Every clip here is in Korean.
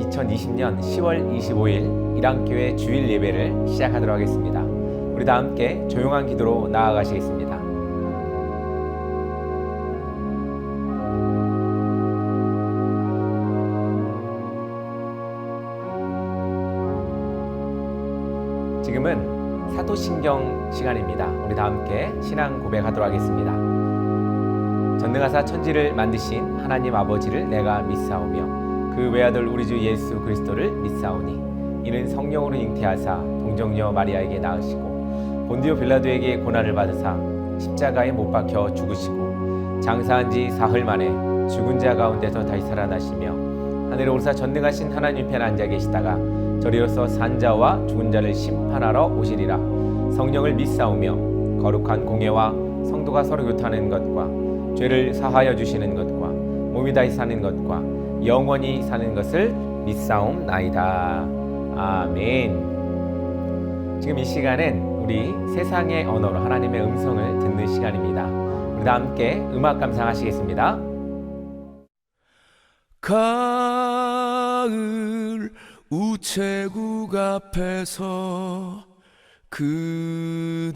2020년 10월 25일 일안교회 주일 예배를 시작하도록 하겠습니다. 우리 다 함께 조용한 기도로 나아가시겠습니다. 지금은 사도신경 시간입니다. 우리 다 함께 신앙 고백하도록 하겠습니다. 전능하사 천지를 만드신 하나님 아버지를 내가 믿사오며 그 외아들 우리 주 예수 그리스도를 믿사오니 이는 성령으로 잉태하사 동정녀 마리아에게 낳으시고 본디오 빌라도에게 고난을 받으사 십자가에 못 박혀 죽으시고 장사한 지 사흘 만에 죽은 자 가운데서 다시 살아나시며 하늘에 오르사 전능하신 하나님 편에 앉아 계시다가 저리로서 산자와 죽은 자를 심판하러 오시리라. 성령을 믿사오며 거룩한 공예와 성도가 서로 교통하는 것과 죄를 사하여 주시는 것과 몸이 다시 사는 것과 영원히 사는 것을 믿사옵나이다. 아멘. 지금 이 시간은 우리 세상의 언어로 하나님의 음성을 듣는 시간입니다. 우리 다 함께 음악 감상하시겠습니다. 가을 우체국 앞에서 그대를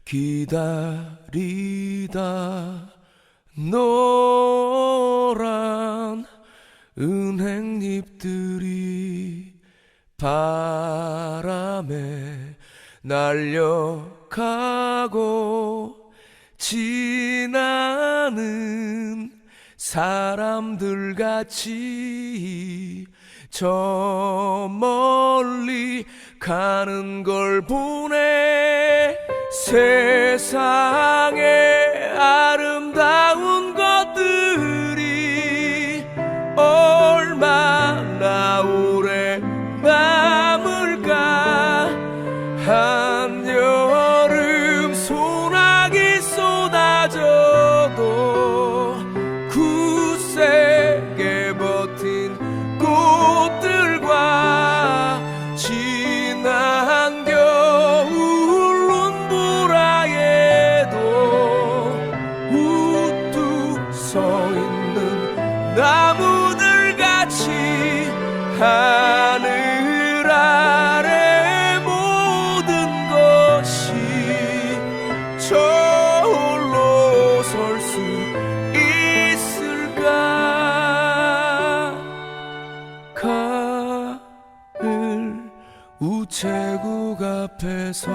기다리다 노란 은행잎들이 바람에 날려가고 지나는 사람들 같이 저 멀리 가는 걸 보네. 세상에 아름다운 것들이 얼마나 오래 남을까. 한여름 소나기 쏟아져도 굳세게 버틴 꽃들과 지난 겨울 눈보라에도 우뚝 서 있는 나무들 같이 하늘 아래 모든 것이 저홀로 설 수 있을까. 가을 우체국 앞에서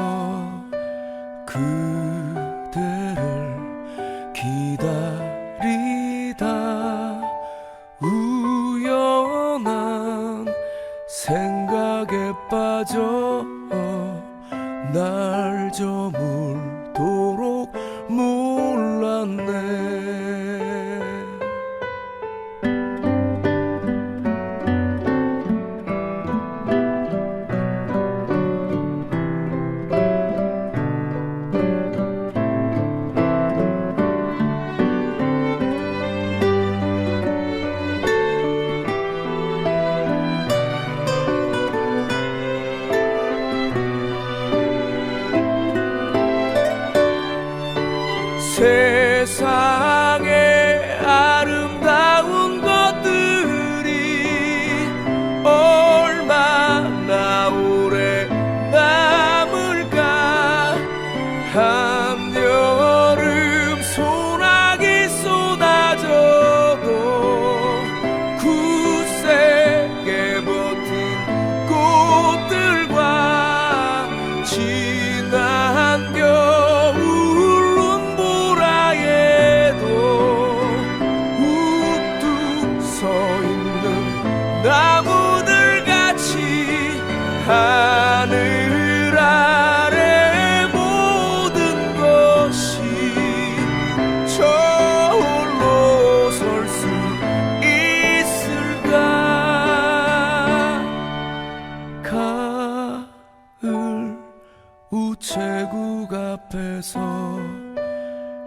그대를 기다리다 우연한 생각에 빠져 날 저물도록 몰랐네. 세상에 아름다운 것들이 얼마나 오래 남을까. 한여름 소나기 쏟아져도 굳세게 버틴 꽃들과 지난 겨울 나무들 같이 하늘 아래 모든 것이 저홀로 설 수 있을까. 가을 우체국 앞에서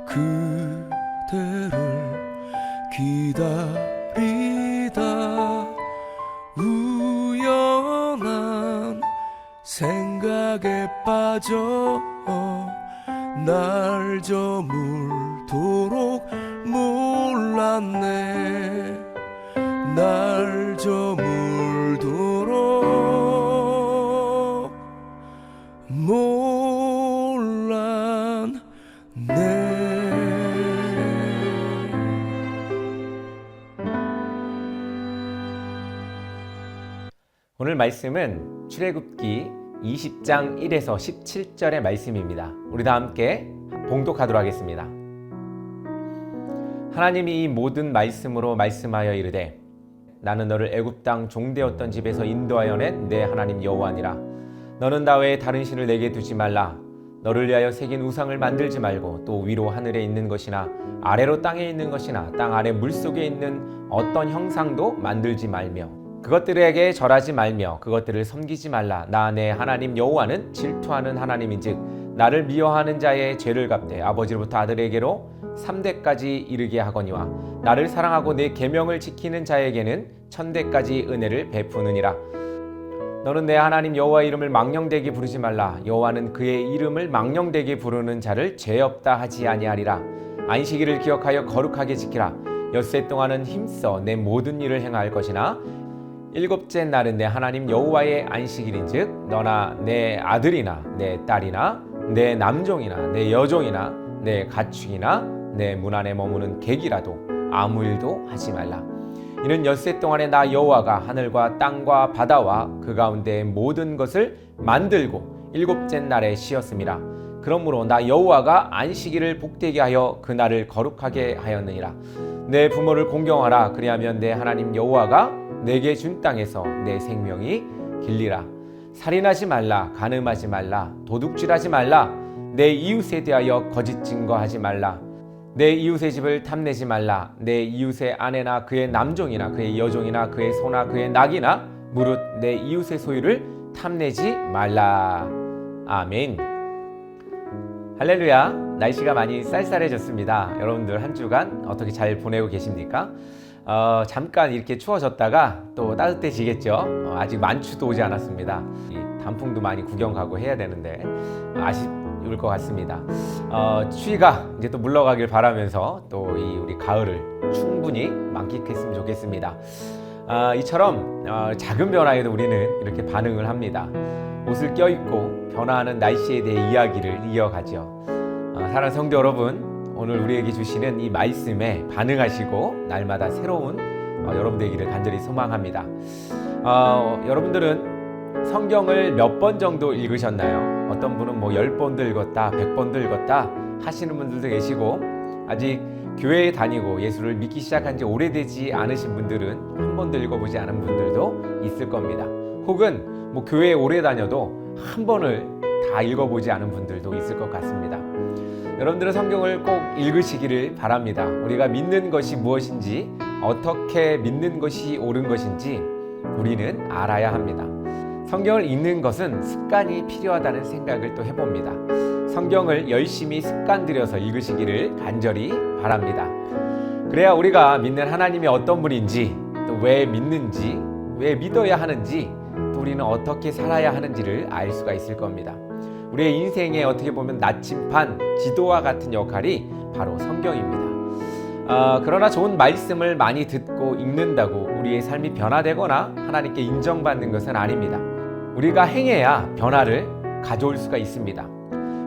그대를 기다리다 우연한 생각에 빠져 날 저물도록 몰랐네. 날 저 오늘 말씀은 출애굽기 20장 1에서 17절의 말씀입니다. 우리 다 함께 봉독하도록 하겠습니다. 하나님이 이 모든 말씀으로 말씀하여 이르되 나는 너를 애굽 땅 종되었던 집에서 인도하여 낸 내 하나님 여호와니라. 너는 나 외에 다른 신을 내게 두지 말라. 너를 위하여 새긴 우상을 만들지 말고 또 위로 하늘에 있는 것이나 아래로 땅에 있는 것이나 땅 아래 물속에 있는 어떤 형상도 만들지 말며 그것들에게 절하지 말며 그것들을 섬기지 말라. 나 내 하나님 여호와는 질투하는 하나님인즉 나를 미워하는 자의 죄를 갚되 아버지로부터 아들에게로 3대까지 이르게 하거니와 나를 사랑하고 내 계명을 지키는 자에게는 1000대까지 은혜를 베푸느니라. 너는 내 하나님 여호와 이름을 망령되게 부르지 말라. 여호와는 그의 이름을 망령되게 부르는 자를 죄 없다 하지 아니하리라. 안식일을 기억하여 거룩하게 지키라. 엿새 동안은 힘써 내 모든 일을 행할 것이나 일곱째 날은 내 하나님 여호와의 안식일인즉 너나 내 아들이나 내 딸이나 내 남종이나 내 여종이나 내 가축이나 내 문 안에 머무는 객이라도 아무 일도 하지 말라. 이는 엿새 동안에 나 여호와가 하늘과 땅과 바다와 그 가운데의 모든 것을 만들고 일곱째 날에 쉬었음이라. 그러므로 나 여호와가 안식일을 복되게 하여 그 날을 거룩하게 하였느니라. 내 부모를 공경하라. 그리하면 내 하나님 여호와가 내게 준 땅에서 내 생명이 길리라. 살인하지 말라. 간음하지 말라. 도둑질하지 말라. 내 이웃에 대하여 거짓 증거하지 말라. 내 이웃의 집을 탐내지 말라. 내 이웃의 아내나 그의 남종이나 그의 여종이나 그의 소나 그의 낙이나 무릇 내 이웃의 소유를 탐내지 말라. 아멘. 할렐루야. 날씨가 많이 쌀쌀해졌습니다. 여러분들 한 주간 어떻게 잘 보내고 계십니까? 잠깐 이렇게 추워졌다가 또 따뜻해지겠죠. 아직 만추도 오지 않았습니다. 이 단풍도 많이 구경 가고 해야 되는데 아쉬울 것 같습니다. 추위가 이제 또 물러가길 바라면서 또 이 우리 가을을 충분히 만끽했으면 좋겠습니다. 이처럼 작은 변화에도 우리는 이렇게 반응을 합니다. 옷을 껴입고 변화하는 날씨에 대해 이야기를 이어가죠. 사랑하는 성도 여러분, 오늘 우리에게 주시는 이 말씀에 반응하시고 날마다 새로운 여러분 되기를 간절히 소망합니다. 여러분들은 성경을 몇 번 정도 읽으셨나요? 어떤 분은 뭐 10번도 읽었다, 100번도 읽었다 하시는 분들도 계시고 아직 교회에 다니고 예수를 믿기 시작한 지 오래되지 않으신 분들은 한 번도 읽어보지 않은 분들도 있을 겁니다. 혹은 뭐 교회에 오래 다녀도 한 번을 다 읽어보지 않은 분들도 있을 것 같습니다. 여러분들은 성경을 꼭 읽으시기를 바랍니다. 우리가 믿는 것이 무엇인지, 어떻게 믿는 것이 옳은 것인지 우리는 알아야 합니다. 성경을 읽는 것은 습관이 필요하다는 생각을 또 해봅니다. 성경을 열심히 습관 들여서 읽으시기를 간절히 바랍니다. 그래야 우리가 믿는 하나님이 어떤 분인지, 또 왜 믿는지, 왜 믿어야 하는지, 또 우리는 어떻게 살아야 하는지를 알 수가 있을 겁니다. 우리의 인생에 어떻게 보면 나침반, 지도와 같은 역할이 바로 성경입니다. 그러나 좋은 말씀을 많이 듣고 읽는다고 우리의 삶이 변화되거나 하나님께 인정받는 것은 아닙니다. 우리가 행해야 변화를 가져올 수가 있습니다.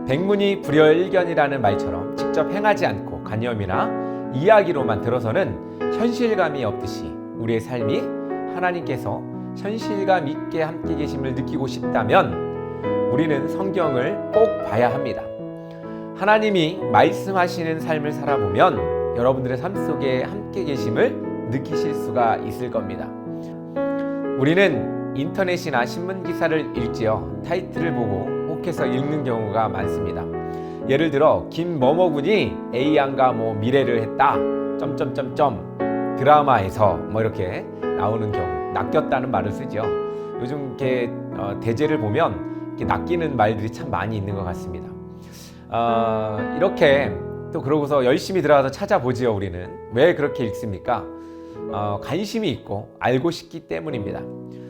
백문이 불여일견이라는 말처럼 직접 행하지 않고 관념이나 이야기로만 들어서는 현실감이 없듯이 우리의 삶이 하나님께서 현실감 있게 함께 계심을 느끼고 싶다면 우리는 성경을 꼭 봐야 합니다. 하나님이 말씀하시는 삶을 살아보면 여러분들의 삶 속에 함께 계심을 느끼실 수가 있을 겁니다. 우리는 인터넷이나 신문 기사를 읽지요. 타이틀을 보고 혹해서 읽는 경우가 많습니다. 예를 들어 김某某군이 A양과 뭐 미래를 했다. 드라마에서 뭐 이렇게 나오는 경우, 낚였다는 말을 쓰죠. 요즘 이렇게 대제를 보면 이렇게 낚이는 말들이 참 많이 있는 것 같습니다. 이렇게 또 그러고서 열심히 들어가서 찾아보지요. 우리는 왜 그렇게 읽습니까? 관심이 있고 알고 싶기 때문입니다.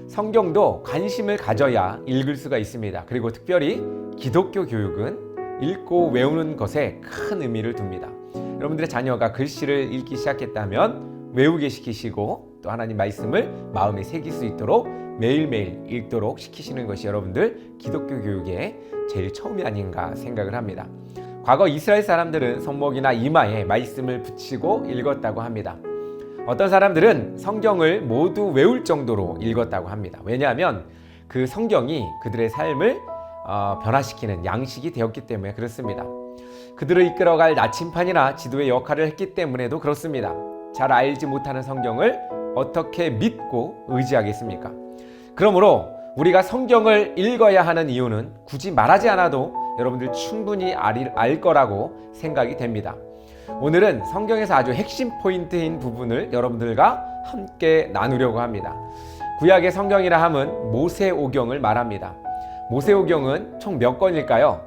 성경도 관심을 가져야 읽을 수가 있습니다. 그리고 특별히 기독교 교육은 읽고 외우는 것에 큰 의미를 둡니다. 여러분들의 자녀가 글씨를 읽기 시작했다면 외우게 시키시고 또 하나님 말씀을 마음에 새길 수 있도록 매일매일 읽도록 시키시는 것이 여러분들 기독교 교육의 제일 처음이 아닌가 생각을 합니다. 과거 이스라엘 사람들은 손목이나 이마에 말씀을 붙이고 읽었다고 합니다. 어떤 사람들은 성경을 모두 외울 정도로 읽었다고 합니다. 왜냐하면 그 성경이 그들의 삶을 변화시키는 양식이 되었기 때문에 그렇습니다. 그들을 이끌어갈 나침판이나 지도의 역할을 했기 때문에도 그렇습니다. 잘 알지 못하는 성경을 어떻게 믿고 의지하겠습니까? 그러므로 우리가 성경을 읽어야 하는 이유는 굳이 말하지 않아도 여러분들 충분히 알 거라고 생각이 됩니다. 오늘은 성경에서 아주 핵심 포인트인 부분을 여러분들과 함께 나누려고 합니다. 구약의 성경이라 함은 모세오경을 말합니다. 모세오경은 총 몇 권일까요?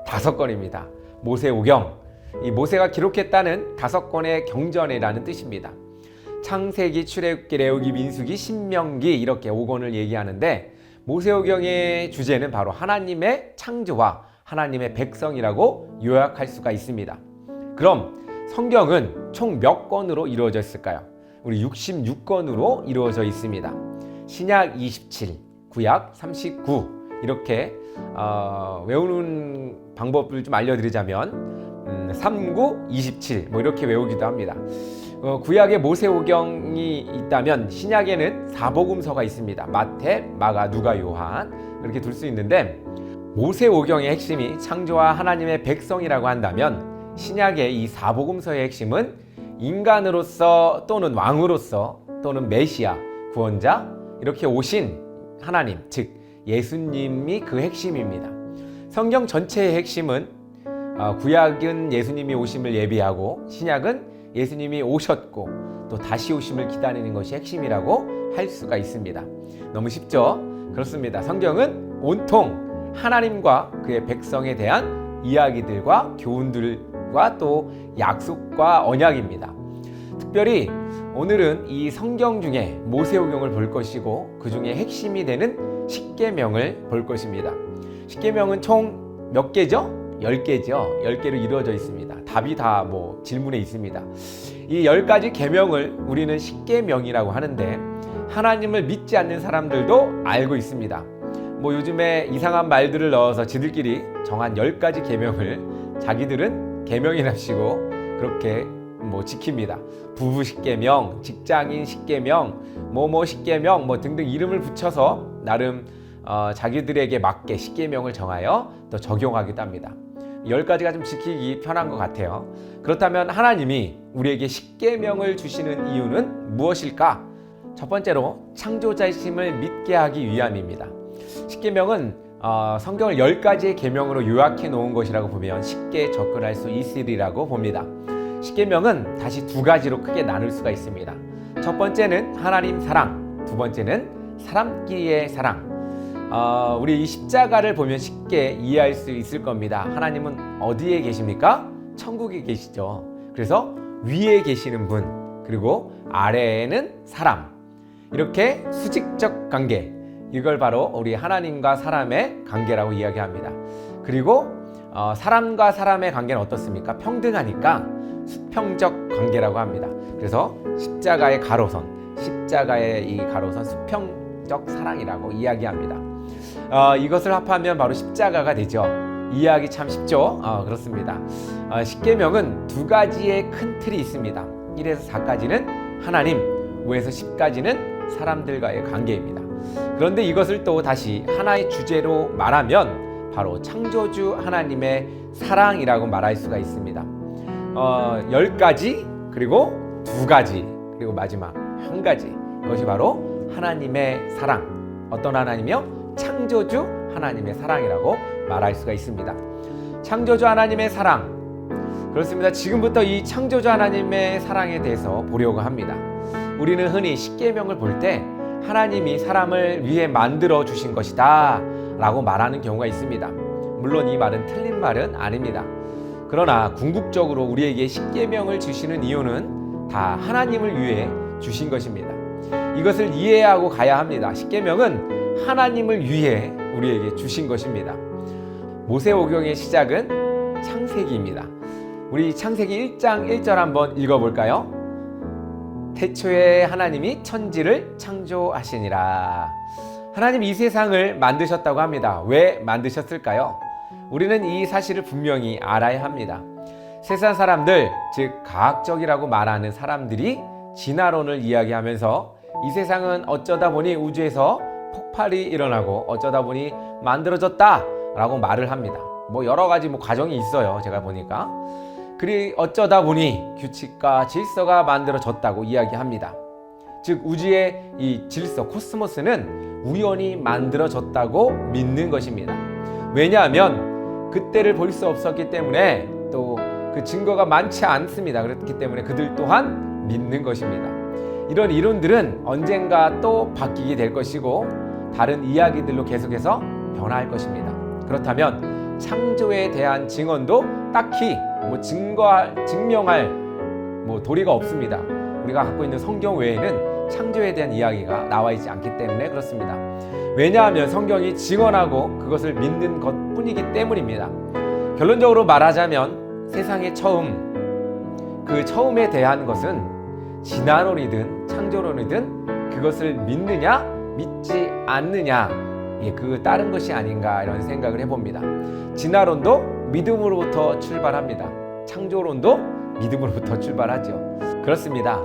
5권입니다. 모세오경, 이 모세가 기록했다는 5권의 경전이라는 뜻입니다. 창세기, 출애굽기, 레위기, 민수기, 신명기 이렇게 5권을 얘기하는데 모세오경의 주제는 바로 하나님의 창조와 하나님의 백성이라고 요약할 수가 있습니다. 그럼 성경은 총 몇 권으로 이루어져 있을까요? 우리 66권으로 이루어져 있습니다. 신약 27, 구약 39 이렇게 외우는 방법을 좀 알려드리자면 39, 27 뭐 이렇게 외우기도 합니다. 구약에 모세오경이 있다면 신약에는 사복음서가 있습니다. 마태, 마가, 누가, 요한 이렇게 둘 수 있는데 모세오경의 핵심이 창조와 하나님의 백성이라고 한다면 신약의 이 사복음서의 핵심은 인간으로서 또는 왕으로서 또는 메시아, 구원자 이렇게 오신 하나님, 즉 예수님이 그 핵심입니다. 성경 전체의 핵심은 구약은 예수님이 오심을 예비하고 신약은 예수님이 오셨고 또 다시 오심을 기다리는 것이 핵심이라고 할 수가 있습니다. 너무 쉽죠? 그렇습니다. 성경은 온통 하나님과 그의 백성에 대한 이야기들과 교훈들과 또 약속과 언약입니다. 특별히 오늘은 이 성경 중에 모세오경을 볼 것이고 그 중에 핵심이 되는 십계명을 볼 것입니다. 십계명은 총 몇 개죠? 10개죠. 10개로 이루어져 있습니다. 답이 다 질문에 있습니다. 이 10가지 계명을 우리는 십계명이라고 하는데 하나님을 믿지 않는 사람들도 알고 있습니다. 요즘에 이상한 말들을 넣어서 지들끼리 정한 10가지 계명을 자기들은 계명이랍시고 그렇게 지킵니다. 부부 십계명, 직장인 십계명, 뭐뭐 십계명 등등 이름을 붙여서 나름 자기들에게 맞게 십계명을 정하여 또 적용하기도 합니다. 10가지가 좀 지키기 편한 것 같아요. 그렇다면 하나님이 우리에게 십계명을 주시는 이유는 무엇일까? 첫 번째로 창조자이심을 믿게 하기 위함입니다. 십계명은 성경을 10가지의 계명으로 요약해 놓은 것이라고 보면 쉽게 접근할 수 있으리라고 봅니다. 십계명은 다시 2가지로 크게 나눌 수가 있습니다. 첫 번째는 하나님 사랑, 두 번째는 사람끼리의 사랑. 우리 이 십자가를 보면 쉽게 이해할 수 있을 겁니다. 하나님은 어디에 계십니까? 천국에 계시죠. 그래서 위에 계시는 분, 그리고 아래에는 사람. 이렇게 수직적 관계, 이걸 바로 우리 하나님과 사람의 관계라고 이야기합니다. 그리고 사람과 사람의 관계는 어떻습니까? 평등하니까 수평적 관계라고 합니다. 그래서 십자가의 가로선, 십자가의 이 가로선 수평적 사랑이라고 이야기합니다. 이것을 합하면 바로 십자가가 되죠. 이해하기 참 쉽죠? 그렇습니다. 십계명은 2가지의 큰 틀이 있습니다. 1에서 4까지는 하나님, 5에서 10까지는 사람들과의 관계입니다. 그런데 이것을 또 다시 하나의 주제로 말하면 바로 창조주 하나님의 사랑이라고 말할 수가 있습니다. 10가지, 그리고 2가지, 그리고 마지막 1가지. 이것이 바로 하나님의 사랑. 어떤 하나님이요? 창조주 하나님의 사랑이라고 말할 수가 있습니다. 창조주 하나님의 사랑. 그렇습니다. 지금부터 이 창조주 하나님의 사랑에 대해서 보려고 합니다. 우리는 흔히 십계명을 볼 때 하나님이 사람을 위해 만들어 주신 것이다 라고 말하는 경우가 있습니다. 물론 이 말은 틀린 말은 아닙니다. 그러나 궁극적으로 우리에게 십계명을 주시는 이유는 다 하나님을 위해 주신 것입니다. 이것을 이해하고 가야 합니다. 십계명은 하나님을 위해 우리에게 주신 것입니다. 모세오경의 시작은 창세기입니다. 우리 창세기 1장 1절 한번 읽어볼까요? 태초에 하나님이 천지를 창조하시니라. 하나님 이 세상을 만드셨다고 합니다. 왜 만드셨을까요? 우리는 이 사실을 분명히 알아야 합니다. 세상 사람들, 즉 과학적이라고 말하는 사람들이 진화론을 이야기하면서 이 세상은 어쩌다 보니 우주에서 폭발이 일어나고 어쩌다 보니 만들어졌다라고 말을 합니다. 뭐 여러 가지 과정이 있어요. 제가 보니까. 그리 어쩌다 보니 규칙과 질서가 만들어졌다고 이야기합니다. 즉 우주의 이 질서, 코스모스는 우연히 만들어졌다고 믿는 것입니다. 왜냐하면 그때를 볼 수 없었기 때문에 또 그 증거가 많지 않습니다. 그렇기 때문에 그들 또한 믿는 것입니다. 이런 이론들은 언젠가 또 바뀌게 될 것이고 다른 이야기들로 계속해서 변화할 것입니다. 그렇다면 창조에 대한 증언도 딱히 증명할 도리가 없습니다. 우리가 갖고 있는 성경 외에는 창조에 대한 이야기가 나와 있지 않기 때문에 그렇습니다. 왜냐하면 성경이 증언하고 그것을 믿는 것뿐이기 때문입니다. 결론적으로 말하자면 세상의 그 처음에 대한 것은 진화론이든 창조론이든 그것을 믿느냐 믿지 않느냐 그 다른 것이 아닌가 이런 생각을 해봅니다. 진화론도 믿음으로부터 출발합니다. 창조론도 믿음으로부터 출발하죠. 그렇습니다.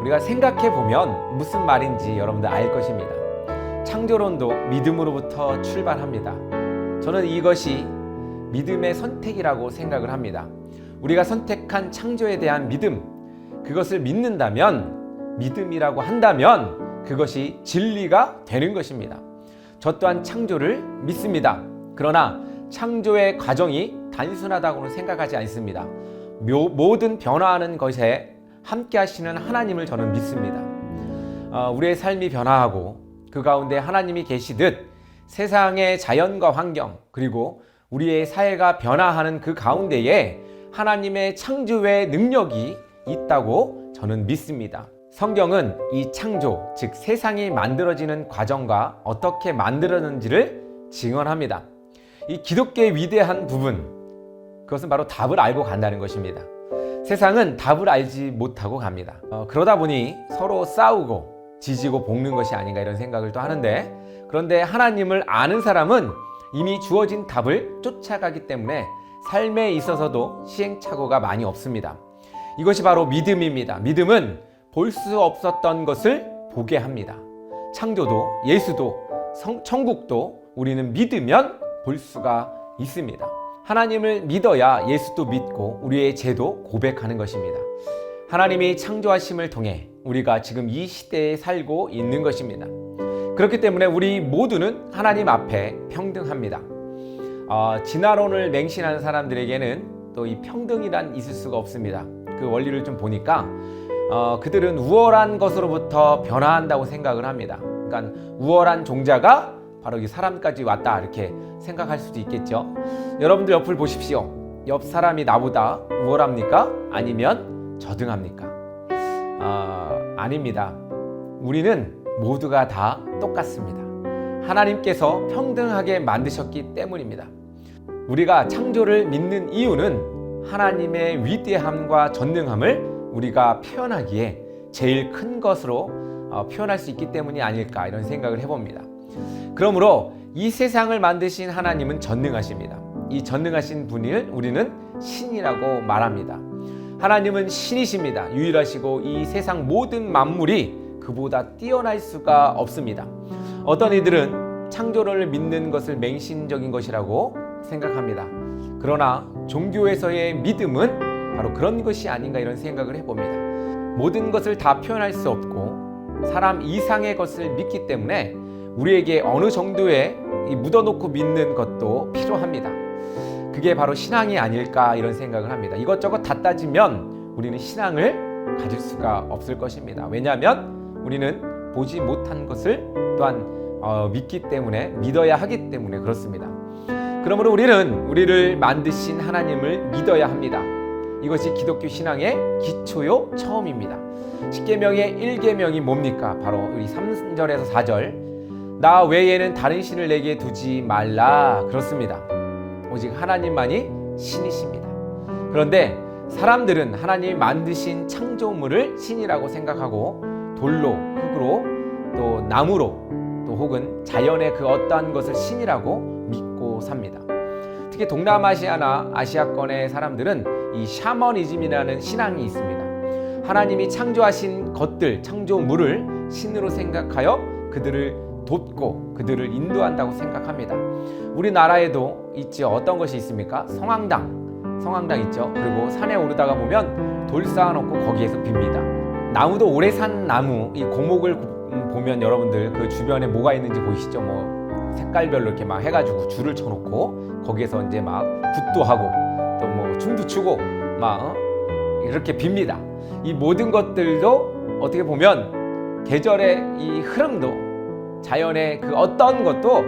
우리가 생각해보면 무슨 말인지 여러분들 알 것입니다. 창조론도 믿음으로부터 출발합니다. 저는 이것이 믿음의 선택이라고 생각을 합니다. 우리가 선택한 창조에 대한 믿음, 그것을 믿는다면, 믿음이라고 한다면 그것이 진리가 되는 것입니다. 저 또한 창조를 믿습니다. 그러나 창조의 과정이 단순하다고는 생각하지 않습니다. 모든 변화하는 것에 함께 하시는 하나님을 저는 믿습니다. 우리의 삶이 변화하고 그 가운데 하나님이 계시듯 세상의 자연과 환경 그리고 우리의 사회가 변화하는 그 가운데에 하나님의 창조의 능력이 있다고 저는 믿습니다. 성경은 이 창조, 즉 세상이 만들어지는 과정과 어떻게 만들어졌는지를 증언합니다. 이 기독교의 위대한 부분, 그것은 바로 답을 알고 간다는 것입니다. 세상은 답을 알지 못하고 갑니다. 그러다 보니 서로 싸우고 지지고 볶는 것이 아닌가 이런 생각을 또 하는데, 그런데 하나님을 아는 사람은 이미 주어진 답을 쫓아가기 때문에 삶에 있어서도 시행착오가 많이 없습니다. 이것이 바로 믿음입니다. 믿음은 볼 수 없었던 것을 보게 합니다. 창조도, 예수도, 천국도 우리는 믿으면 볼 수가 있습니다. 하나님을 믿어야 예수도 믿고 우리의 죄도 고백하는 것입니다. 하나님이 창조하심을 통해 우리가 지금 이 시대에 살고 있는 것입니다. 그렇기 때문에 우리 모두는 하나님 앞에 평등합니다. 진화론을 맹신하는 사람들에게는 또 이 평등이란 있을 수가 없습니다. 그 원리를 좀 보니까 그들은 우월한 것으로부터 변화한다고 생각을 합니다. 그러니까 우월한 종자가 바로 이 사람까지 왔다 이렇게 생각할 수도 있겠죠. 여러분들 옆을 보십시오. 옆 사람이 나보다 우월합니까? 아니면 저등합니까? 아닙니다. 우리는 모두가 다 똑같습니다. 하나님께서 평등하게 만드셨기 때문입니다. 우리가 창조를 믿는 이유는 하나님의 위대함과 전능함을 우리가 표현하기에 제일 큰 것으로 표현할 수 있기 때문이 아닐까 이런 생각을 해봅니다. 그러므로 이 세상을 만드신 하나님은 전능하십니다. 이 전능하신 분을 우리는 신이라고 말합니다. 하나님은 신이십니다. 유일하시고 이 세상 모든 만물이 그보다 뛰어날 수가 없습니다. 어떤 이들은 창조론을 믿는 것을 맹신적인 것이라고 생각합니다. 그러나 종교에서의 믿음은 바로 그런 것이 아닌가 이런 생각을 해봅니다. 모든 것을 다 표현할 수 없고 사람 이상의 것을 믿기 때문에 우리에게 어느 정도의 묻어놓고 믿는 것도 필요합니다. 그게 바로 신앙이 아닐까 이런 생각을 합니다. 이것저것 다 따지면 우리는 신앙을 가질 수가 없을 것입니다. 왜냐하면 우리는 보지 못한 것을 또한 믿기 때문에, 믿어야 하기 때문에 그렇습니다. 그러므로 우리는 우리를 만드신 하나님을 믿어야 합니다. 이것이 기독교 신앙의 기초요 처음입니다. 십계명의 1계명이 뭡니까? 바로 우리 3절에서 4절 나 외에는 다른 신을 내게 두지 말라 그렇습니다. 오직 하나님만이 신이십니다. 그런데 사람들은 하나님이 만드신 창조물을 신이라고 생각하고 돌로, 흙으로, 또 나무로, 또 혹은 자연의 그 어떠한 것을 신이라고 믿고 삽니다. 특히 동남아시아나 아시아권의 사람들은 이 샤머니즘이라는 신앙이 있습니다. 하나님이 창조하신 것들, 창조물을 신으로 생각하여 그들을 돕고 그들을 인도한다고 생각합니다. 우리나라에도 있죠. 어떤 것이 있습니까? 성황당 있죠. 그리고 산에 오르다가 보면 돌 쌓아놓고 거기에서 빕니다. 나무도 오래 산 나무, 이 고목을 보면 여러분들 그 주변에 뭐가 있는지 보이시죠? 뭐 색깔별로 이렇게 막 해가지고 줄을 쳐놓고 거기에서 이제 막 굿도 하고 또 뭐 춤도 추고 막 이렇게 빕니다. 이 모든 것들도 어떻게 보면 계절의 이 흐름도 자연의 그 어떤 것도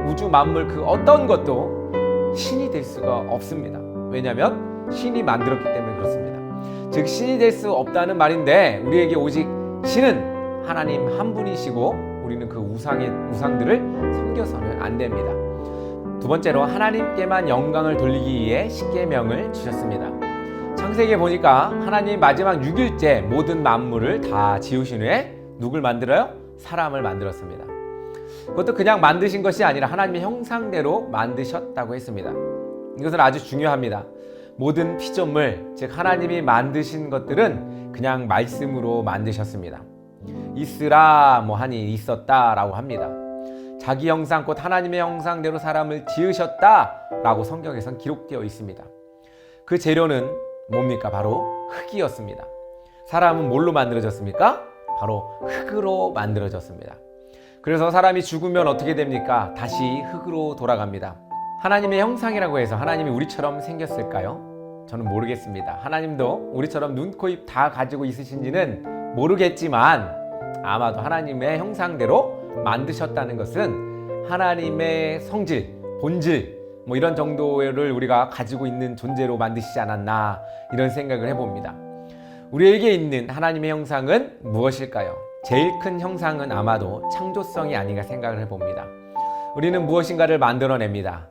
우주 만물 그 어떤 것도 신이 될 수가 없습니다. 왜냐하면 신이 만들었기 때문에 그렇습니다. 즉 신이 될 수 없다는 말인데 우리에게 오직 신은 하나님 한 분이시고 우리는 그 우상들을 섬겨서는 안 됩니다. 두 번째로 하나님께만 영광을 돌리기 위해 십계명을 주셨습니다. 창세기에 보니까 하나님 마지막 6일째 모든 만물을 다 지으신 후에 누굴 만들어요? 사람을 만들었습니다. 그것도 그냥 만드신 것이 아니라 하나님의 형상대로 만드셨다고 했습니다. 이것은 아주 중요합니다. 모든 피조물, 즉 하나님이 만드신 것들은 그냥 말씀으로 만드셨습니다. 있으라 뭐 하니 있었다라고 합니다. 자기 형상 곧 하나님의 형상대로 사람을 지으셨다라고 성경에선 기록되어 있습니다. 그 재료는 뭡니까? 바로 흙이었습니다. 사람은 뭘로 만들어졌습니까? 바로 흙으로 만들어졌습니다. 그래서 사람이 죽으면 어떻게 됩니까? 다시 흙으로 돌아갑니다. 하나님의 형상이라고 해서 하나님이 우리처럼 생겼을까요? 저는 모르겠습니다. 하나님도 우리처럼 눈, 코, 입 다 가지고 있으신지는 모르겠지만 아마도 하나님의 형상대로 만드셨다는 것은 하나님의 성질, 본질 뭐 이런 정도를 우리가 가지고 있는 존재로 만드시지 않았나 이런 생각을 해봅니다. 우리에게 있는 하나님의 형상은 무엇일까요? 제일 큰 형상은 아마도 창조성이 아닌가 생각을 해봅니다. 우리는 무엇인가를 만들어냅니다.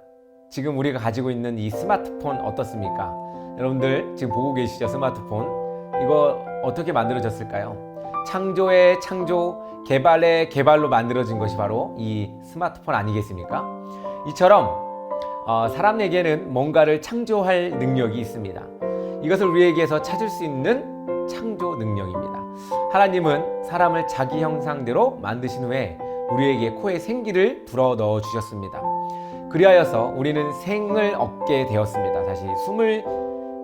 지금 우리가 가지고 있는 이 스마트폰 어떻습니까? 여러분들 지금 보고 계시죠? 스마트폰 이거 어떻게 만들어졌을까요? 창조의 창조, 개발의 개발로 만들어진 것이 바로 이 스마트폰 아니겠습니까? 이처럼 사람에게는 뭔가를 창조할 능력이 있습니다. 이것을 우리에게서 찾을 수 있는 창조 능력입니다. 하나님은 사람을 자기 형상대로 만드신 후에 우리에게 코에 생기를 불어 넣어 주셨습니다. 그리하여서 우리는 생을 얻게 되었습니다. 다시 숨을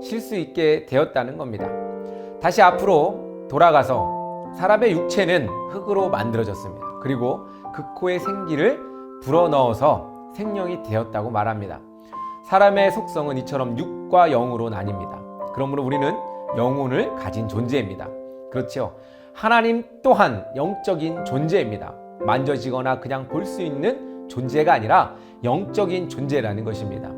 쉴 수 있게 되었다는 겁니다. 다시 앞으로 돌아가서 사람의 육체는 흙으로 만들어졌습니다. 그리고 그 코에 생기를 불어넣어서 생명이 되었다고 말합니다. 사람의 속성은 이처럼 육과 영으로 나뉩니다. 그러므로 우리는 영혼을 가진 존재입니다. 그렇죠? 하나님 또한 영적인 존재입니다. 만져지거나 그냥 볼 수 있는 존재가 아니라 영적인 존재라는 것입니다.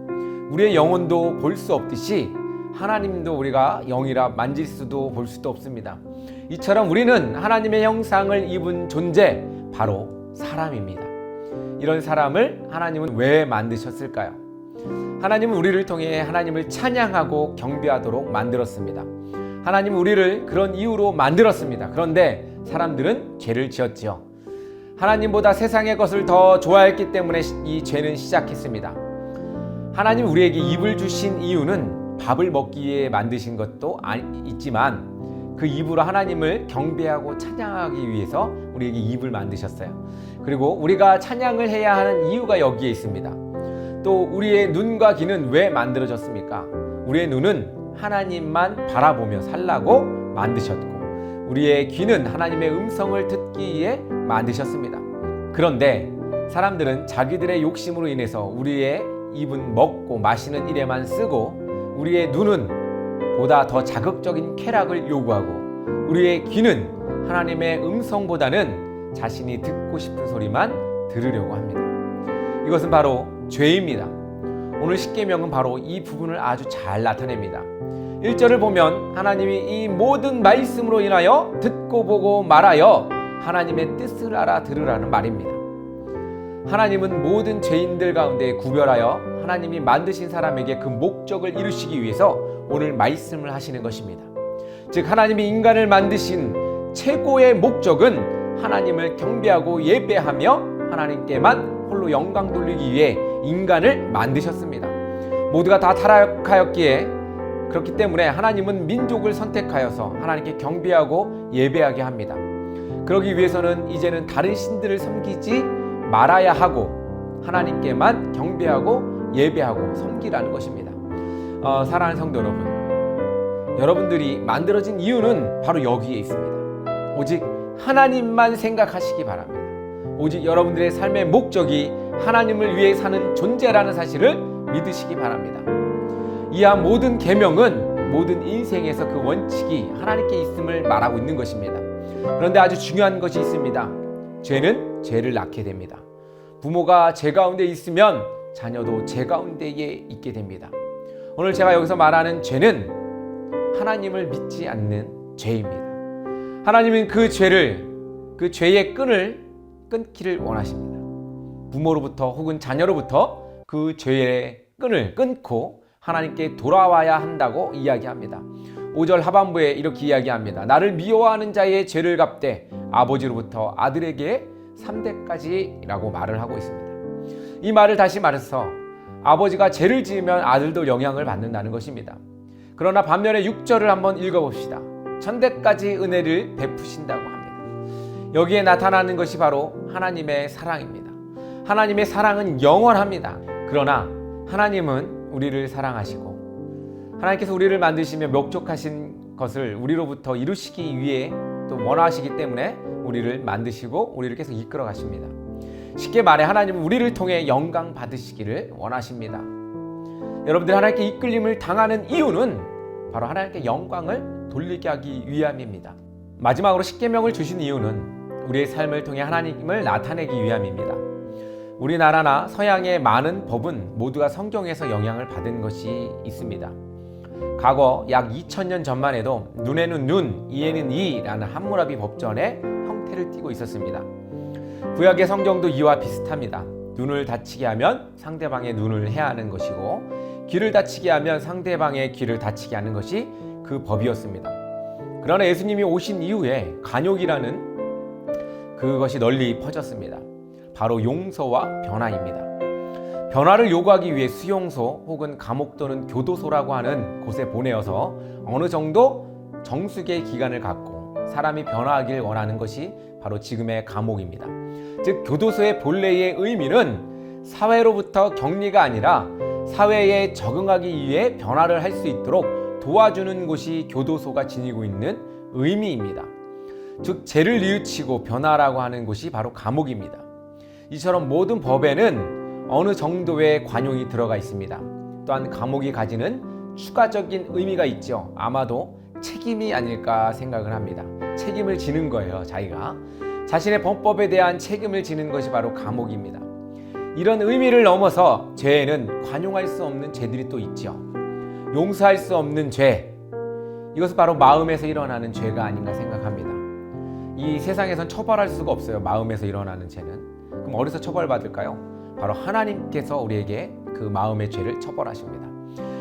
우리의 영혼도 볼 수 없듯이 하나님도 우리가 영이라 만질 수도 볼 수도 없습니다. 이처럼 우리는 하나님의 형상을 입은 존재, 바로 사람입니다. 이런 사람을 하나님은 왜 만드셨을까요? 하나님은 우리를 통해 하나님을 찬양하고 경배하도록 만들었습니다. 하나님은 우리를 그런 이유로 만들었습니다. 그런데 사람들은 죄를 지었지요. 하나님보다 세상의 것을 더 좋아했기 때문에 이 죄는 시작했습니다. 하나님 우리에게 입을 주신 이유는 밥을 먹기 위해 만드신 것도 있지만 그 입으로 하나님을 경배하고 찬양하기 위해서 우리에게 입을 만드셨어요. 그리고 우리가 찬양을 해야 하는 이유가 여기에 있습니다. 또 우리의 눈과 귀는 왜 만들어졌습니까? 우리의 눈은 하나님만 바라보며 살라고 만드셨고 우리의 귀는 하나님의 음성을 듣기 위해 만드셨습니다. 그런데 사람들은 자기들의 욕심으로 인해서 우리의 입은 먹고 마시는 일에만 쓰고 우리의 눈은 보다 더 자극적인 쾌락을 요구하고 우리의 귀는 하나님의 음성보다는 자신이 듣고 싶은 소리만 들으려고 합니다. 이것은 바로 죄입니다. 오늘 십계명은 바로 이 부분을 아주 잘 나타냅니다. 1절을 보면 하나님이 이 모든 말씀으로 인하여 듣고 보고 말하여 하나님의 뜻을 알아들으라는 말입니다. 하나님은 모든 죄인들 가운데 구별하여 하나님이 만드신 사람에게 그 목적을 이루시기 위해서 오늘 말씀을 하시는 것입니다. 즉 하나님이 인간을 만드신 최고의 목적은 하나님을 경배하고 예배하며 하나님께만 홀로 영광 돌리기 위해 인간을 만드셨습니다. 모두가 다 타락하였기에 그렇기 때문에 하나님은 민족을 선택하여서 하나님께 경배하고 예배하게 합니다. 그러기 위해서는 이제는 다른 신들을 섬기지 말아야 하고 하나님께만 경배하고 예배하고 섬기라는 것입니다. 사랑하는 성도 여러분, 여러분들이 만들어진 이유는 바로 여기에 있습니다. 오직 하나님만 생각하시기 바랍니다. 오직 여러분들의 삶의 목적이 하나님을 위해 사는 존재라는 사실을 믿으시기 바랍니다. 이하 모든 계명은 모든 인생에서 그 원칙이 하나님께 있음을 말하고 있는 것입니다. 그런데 아주 중요한 것이 있습니다. 죄는 죄를 낳게 됩니다. 부모가 죄 가운데 있으면 자녀도 죄 가운데에 있게 됩니다. 오늘 제가 여기서 말하는 죄는 하나님을 믿지 않는 죄입니다. 하나님은 그 죄의 끈을 끊기를 원하십니다. 부모로부터 혹은 자녀로부터 그 죄의 끈을 끊고 하나님께 돌아와야 한다고 이야기합니다. 5절 하반부에 이렇게 이야기합니다. 나를 미워하는 자의 죄를 갚되 아버지로부터 아들에게 3대까지라고 말을 하고 있습니다. 이 말을 다시 말해서 아버지가 죄를 지으면 아들도 영향을 받는다는 것입니다. 그러나 반면에 6절을 한번 읽어봅시다. 1000대까지 은혜를 베푸신다고 합니다. 여기에 나타나는 것이 바로 하나님의 사랑입니다. 하나님의 사랑은 영원합니다. 그러나 하나님은 우리를 사랑하시고 하나님께서 우리를 만드시며 목적하신 것을 우리로부터 이루시기 위해 또 원하시기 때문에 우리를 만드시고 우리를 계속 이끌어 가십니다. 쉽게 말해 하나님은 우리를 통해 영광 받으시기를 원하십니다. 여러분들 하나님께 이끌림을 당하는 이유는 바로 하나님께 영광을 돌리게 하기 위함입니다. 마지막으로 십계명을 주신 이유는 우리의 삶을 통해 하나님을 나타내기 위함입니다. 우리나라나 서양의 많은 법은 모두가 성경에서 영향을 받은 것이 있습니다. 과거 약 2000년 전만 해도 눈에는 눈, 이에는 이라는 함무라비 법전의 형태를 띠고 있었습니다. 구약의 성경도 이와 비슷합니다. 눈을 다치게 하면 상대방의 눈을 해야 하는 것이고 귀를 다치게 하면 상대방의 귀를 다치게 하는 것이 그 법이었습니다. 그러나 예수님이 오신 이후에 간욕이라는 그것이 널리 퍼졌습니다. 바로 용서와 변화입니다. 변화를 요구하기 위해 수용소 혹은 감옥 또는 교도소라고 하는 곳에 보내어서 어느 정도 정숙의 기간을 갖고 사람이 변화하길 원하는 것이 바로 지금의 감옥입니다. 즉 교도소의 본래의 의미는 사회로부터 격리가 아니라 사회에 적응하기 위해 변화를 할 수 있도록 도와주는 곳이 교도소가 지니고 있는 의미입니다. 즉 죄를 뉘우치고 변화라고 하는 곳이 바로 감옥입니다. 이처럼 모든 법에는 어느 정도의 관용이 들어가 있습니다. 또한 감옥이 가지는 추가적인 의미가 있죠. 아마도 책임이 아닐까 생각을 합니다. 책임을 지는 거예요. 자기가 자신의 범법에 대한 책임을 지는 것이 바로 감옥입니다. 이런 의미를 넘어서 죄에는 관용할 수 없는 죄들이 또 있죠. 용서할 수 없는 죄, 이것은 바로 마음에서 일어나는 죄가 아닌가 생각합니다. 이 세상에선 처벌할 수가 없어요. 마음에서 일어나는 죄는. 그럼 어디서 처벌받을까요? 바로 하나님께서 우리에게 그 마음의 죄를 처벌하십니다.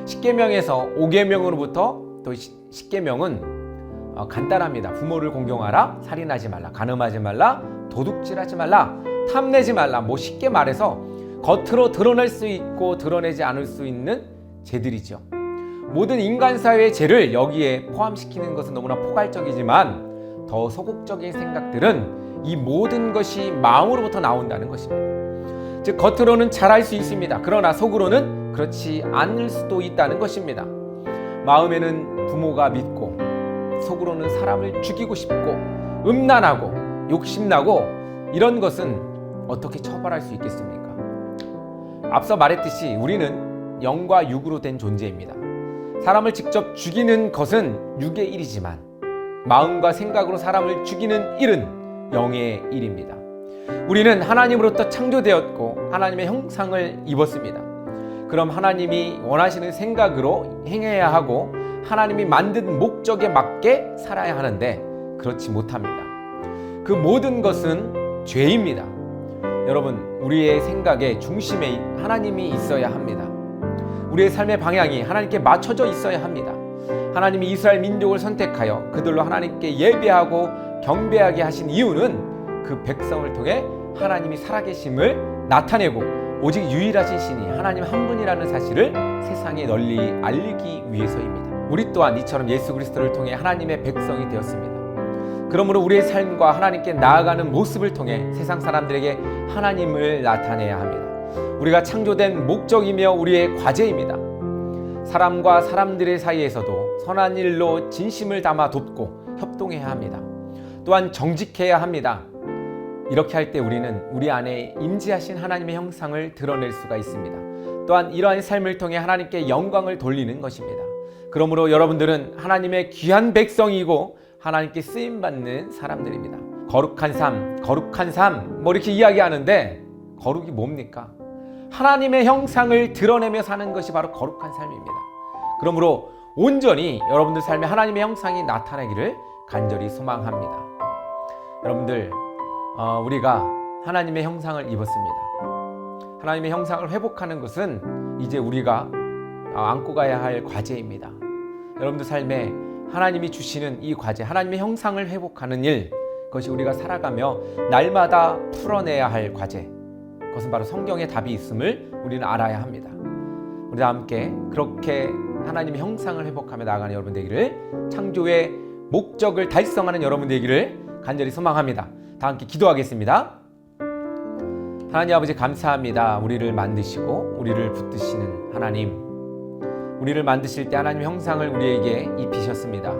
십계명에서 5계명으로부터 또 10계명은 간단합니다. 부모를 공경하라, 살인하지 말라, 간음하지 말라, 도둑질하지 말라, 탐내지 말라. 쉽게 말해서 겉으로 드러낼 수 있고 드러내지 않을 수 있는 죄들이죠. 모든 인간 사회의 죄를 여기에 포함시키는 것은 너무나 포괄적이지만 더 소극적인 생각들은 이 모든 것이 마음으로부터 나온다는 것입니다. 즉 겉으로는 잘할 수 있습니다. 그러나 속으로는 그렇지 않을 수도 있다는 것입니다. 마음에는 부모가 믿고 속으로는 사람을 죽이고 싶고 음란하고 욕심나고 이런 것은 어떻게 처벌할 수 있겠습니까? 앞서 말했듯이 우리는 영과 육으로 된 존재입니다. 사람을 직접 죽이는 것은 육의 일이지만 마음과 생각으로 사람을 죽이는 일은 영의 일입니다. 우리는 하나님으로부터 창조되었고 하나님의 형상을 입었습니다. 그럼 하나님이 원하시는 생각으로 행해야 하고 하나님이 만든 목적에 맞게 살아야 하는데 그렇지 못합니다. 그 모든 것은 죄입니다. 여러분, 우리의 생각의 중심에 하나님이 있어야 합니다. 우리의 삶의 방향이 하나님께 맞춰져 있어야 합니다. 하나님이 이스라엘 민족을 선택하여 그들로 하나님께 예배하고 경배하게 하신 이유는 그 백성을 통해 하나님이 살아계심을 나타내고 오직 유일하신 신이 하나님 한 분이라는 사실을 세상에 널리 알리기 위해서입니다. 우리 또한 이처럼 예수 그리스도를 통해 하나님의 백성이 되었습니다. 그러므로 우리의 삶과 하나님께 나아가는 모습을 통해 세상 사람들에게 하나님을 나타내야 합니다. 우리가 창조된 목적이며 우리의 과제입니다. 사람과 사람들의 사이에서도 선한 일로 진심을 담아 돕고 협동해야 합니다. 또한 정직해야 합니다. 이렇게 할 때 우리는 우리 안에 임재하신 하나님의 형상을 드러낼 수가 있습니다. 또한 이러한 삶을 통해 하나님께 영광을 돌리는 것입니다. 그러므로 여러분들은 하나님의 귀한 백성이고 하나님께 쓰임받는 사람들입니다. 거룩한 삶 뭐 이렇게 이야기하는데 거룩이 뭡니까? 하나님의 형상을 드러내며 사는 것이 바로 거룩한 삶입니다. 그러므로 온전히 여러분들 삶에 하나님의 형상이 나타나기를 간절히 소망합니다. 여러분들 우리가 하나님의 형상을 입었습니다. 하나님의 형상을 회복하는 것은 이제 우리가 안고 가야 할 과제입니다. 여러분들 삶에 하나님이 주시는 이 과제, 하나님의 형상을 회복하는 일, 그것이 우리가 살아가며 날마다 풀어내야 할 과제, 그것은 바로 성경의 답이 있음을 우리는 알아야 합니다. 우리 다 함께 그렇게 하나님의 형상을 회복하며 나아가는 여러분 되기를, 창조의 목적을 달성하는 여러분 되기를 간절히 소망합니다. 다 함께 기도하겠습니다. 하나님 아버지 감사합니다. 우리를 만드시고 우리를 붙드시는 하나님, 우리를 만드실 때 하나님의 형상을 우리에게 입히셨습니다.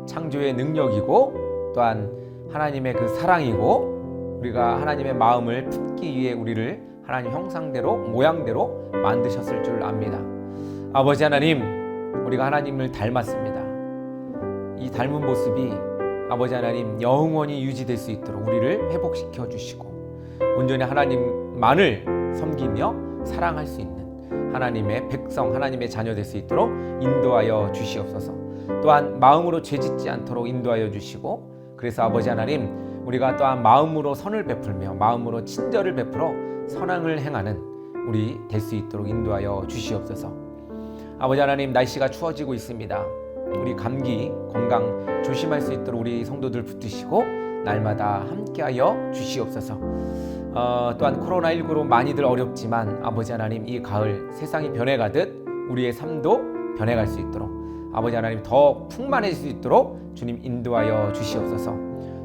창조의 능력이고 또한 하나님의 그 사랑이고, 우리가 하나님의 마음을 품기 위해 우리를 하나님 형상대로 모양대로 만드셨을 줄 압니다. 아버지 하나님, 우리가 하나님을 닮았습니다. 이 닮은 모습이 아버지 하나님 영원히 유지될 수 있도록 우리를 회복시켜 주시고 온전히 하나님만을 섬기며 사랑할 수 있는 하나님의 백성, 하나님의 자녀 될 수 있도록 인도하여 주시옵소서. 또한 마음으로 죄짓지 않도록 인도하여 주시고, 그래서 아버지 하나님, 우리가 또한 마음으로 선을 베풀며 마음으로 친절을 베풀어 선행을 행하는 우리 될 수 있도록 인도하여 주시옵소서. 아버지 하나님, 날씨가 추워지고 있습니다. 우리 감기, 건강 조심할 수 있도록 우리 성도들 붙드시고 날마다 함께하여 주시옵소서. 또한 코로나19로 많이들 어렵지만 아버지 하나님, 이 가을 세상이 변해가듯 우리의 삶도 변해갈 수 있도록 아버지 하나님 더 풍만해질 수 있도록 주님 인도하여 주시옵소서.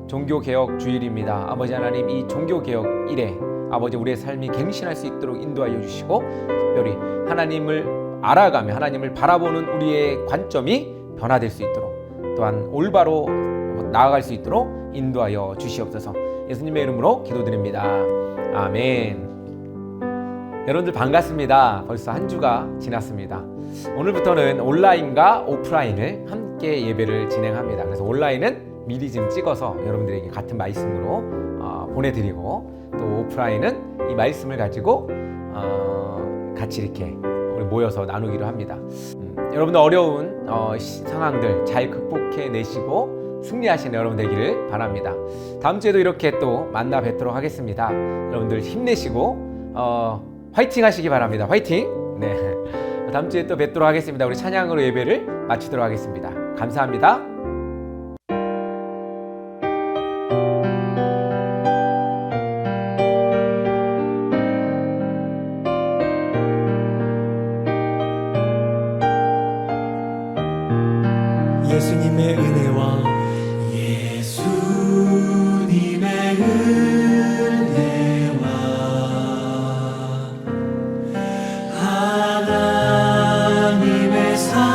종교개혁 주일입니다. 아버지 하나님, 이 종교개혁 일에 아버지 우리의 삶이 갱신할 수 있도록 인도하여 주시고, 특별히 하나님을 알아가며 하나님을 바라보는 우리의 관점이 변화될 수 있도록, 또한 올바로 나아갈 수 있도록 인도하여 주시옵소서. 예수님의 이름으로 기도드립니다. 아멘. 여러분들 반갑습니다. 벌써 한 주가 지났습니다. 오늘부터는 온라인과 오프라인을 함께 예배를 진행합니다. 그래서 온라인은 미리 좀 찍어서 여러분들에게 같은 말씀으로 보내드리고, 또 오프라인은 이 말씀을 가지고 같이 이렇게 우리 모여서 나누기로 합니다. 여러분들 어려운 상황들 잘 극복해내시고 승리하시는 여러분 되기를 바랍니다. 다음 주에도 이렇게 또 만나 뵙도록 하겠습니다. 여러분들 힘내시고 화이팅 하시기 바랍니다. 화이팅! 네. 다음 주에 또 뵙도록 하겠습니다. 우리 찬양으로 예배를 마치도록 하겠습니다. 감사합니다. 예수님의 은혜와 하나님의 사랑과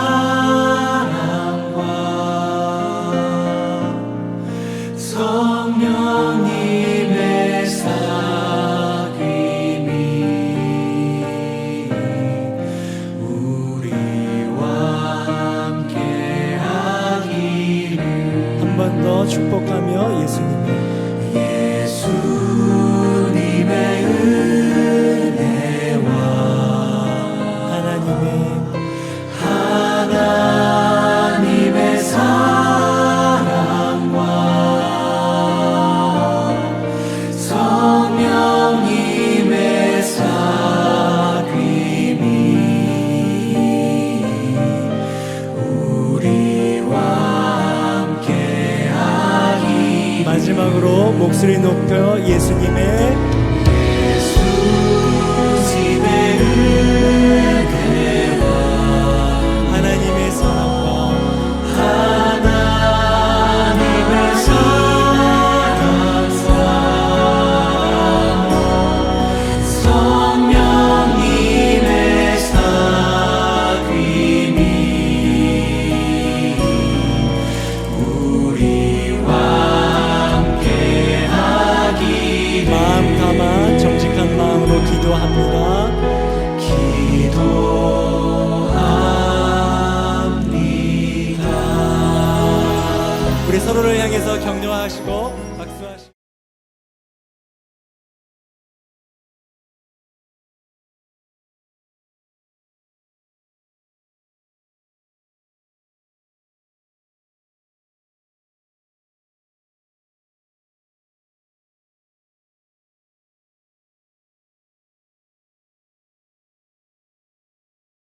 기도합니다. 우리 서로를 향해서 격려하시고